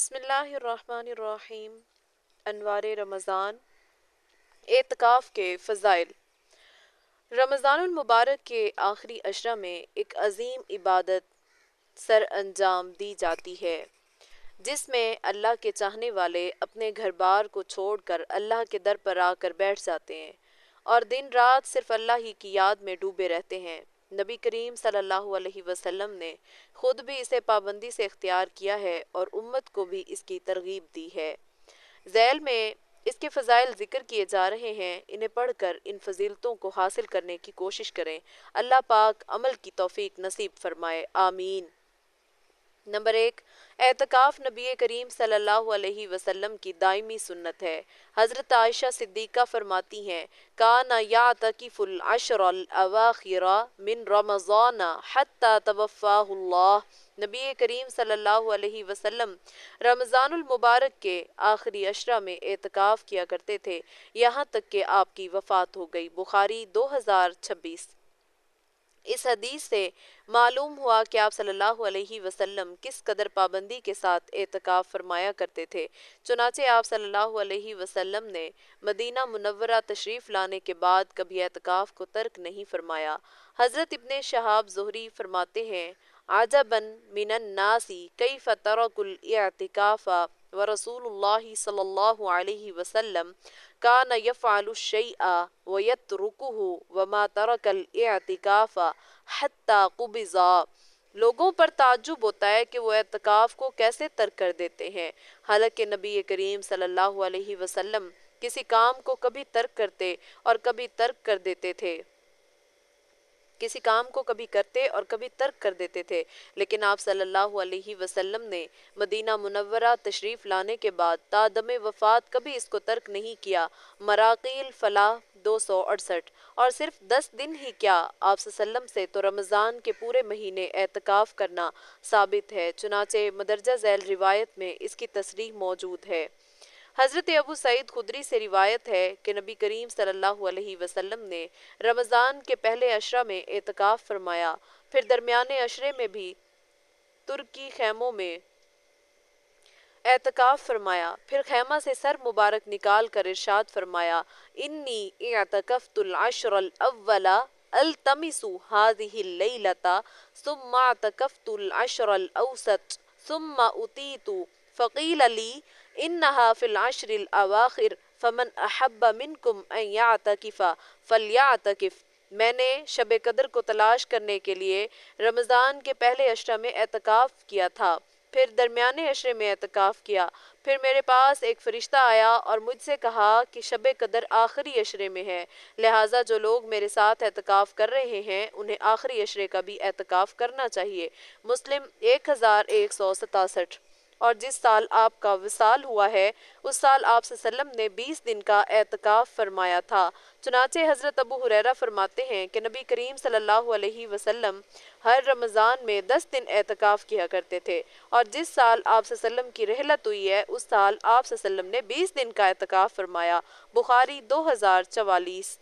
بسم اللہ الرحمن الرحیم۔ انوار رمضان، اعتکاف کے فضائل۔ رمضان المبارک کے آخری عشرہ میں ایک عظیم عبادت سر انجام دی جاتی ہے جس میں اللہ کے چاہنے والے اپنے گھر بار کو چھوڑ کر اللہ کے در پر آ کر بیٹھ جاتے ہیں اور دن رات صرف اللہ ہی کی یاد میں ڈوبے رہتے ہیں۔ نبی کریم صلی اللہ علیہ وسلم نے خود بھی اسے پابندی سے اختیار کیا ہے اور امت کو بھی اس کی ترغیب دی ہے۔ ذیل میں اس کے فضائل ذکر کیے جا رہے ہیں، انہیں پڑھ کر ان فضیلتوں کو حاصل کرنے کی کوشش کریں۔ اللہ پاک عمل کی توفیق نصیب فرمائے، آمین۔ نمبر 1، اعتکاف نبی کریم صلی اللہ علیہ وسلم کی دائمی سنت ہے۔ حضرت عائشہ صدیقہ فرماتی ہیں، کان یعتکف العشر الاواخر من رمضان حتی توفاہ اللہ۔ نبی کریم صلی اللہ علیہ وسلم رمضان المبارک کے آخری عشرہ میں اعتکاف کیا کرتے تھے یہاں تک کہ آپ کی وفات ہو گئی۔ بخاری 2026۔ اس حدیث سے معلوم ہوا کہ آپ صلی اللہ علیہ وسلم کس قدر پابندی کے ساتھ اعتکاف فرمایا کرتے تھے۔ چنانچہ آپ صلی اللہ علیہ وسلم نے مدینہ منورہ تشریف لانے کے بعد کبھی اعتکاف کو ترک نہیں فرمایا۔ حضرت ابن شہاب زہری فرماتے ہیں، عجباً من الناس کیف ترکوا الاعتکاف ورسول اللہ صلی اللہ علیہ وسلم کان یفعل الشیء ویترکہ وما ترک الاعتکاف حتی قبض۔ لوگوں پر تعجب ہوتا ہے کہ وہ اعتکاف کو کیسے ترک کر دیتے ہیں، حالانکہ نبی کریم صلی اللہ علیہ وسلم کسی کام کو کبھی ترک کرتے اور کبھی ترک کر دیتے تھے، کسی کام کو کبھی کرتے اور کبھی ترک کر دیتے تھے، لیکن آپ صلی اللہ علیہ وسلم نے مدینہ منورہ تشریف لانے کے بعد تا دم وفات کبھی اس کو ترک نہیں کیا۔ مراقیل فلاح 268۔ اور صرف 10 دن ہی کیا، آپ صلی اللہ علیہ وسلم سے تو رمضان کے پورے مہینے اعتکاف کرنا ثابت ہے، چنانچہ مدرجہ ذیل روایت میں اس کی تصریح موجود ہے۔ حضرت ابو سعید خدری سے روایت ہے کہ نبی کریم صلی اللہ علیہ وسلم نے رمضان کے پہلے عشرہ میں اعتکاف فرمایا، پھر درمیانے عشرے میں بھی ترکی خیموں میں اعتکاف فرمایا، پھر خیمہ سے سر مبارک نکال کر ارشاد فرمایا، انی اعتکفت العشر الاول التمس هذه الليلة ثم اعتکفت العشر الاوسط ثم اتیت فقیل لی انها في العشر الاواخر فمن احب منکم ان یعتکف فلیعتکف۔ میں نے شب قدر کو تلاش کرنے کے لیے رمضان کے پہلے عشرہ میں اعتکاف کیا تھا، پھر درمیانے عشرے میں اعتکاف کیا، پھر میرے پاس ایک فرشتہ آیا اور مجھ سے کہا کہ شب قدر آخری عشرے میں ہے، لہٰذا جو لوگ میرے ساتھ اعتکاف کر رہے ہیں انہیں آخری عشرے کا بھی اعتکاف کرنا چاہیے۔ مسلم 1167۔ اور جس سال آپ کا وصال ہوا ہے اس سال آپ صلی اللہ علیہ وسلم نے 20 دن کا اعتکاف فرمایا تھا۔ چنانچہ حضرت ابو ہریرہ فرماتے ہیں کہ نبی کریم صلی اللہ علیہ وسلم ہر رمضان میں 10 دن اعتکاف کیا کرتے تھے، اور جس سال آپ صلی اللہ علیہ وسلم کی رحلت ہوئی ہے اس سال آپ صلی اللہ علیہ وسلم نے 20 دن کا اعتکاف فرمایا۔ بخاری 2044۔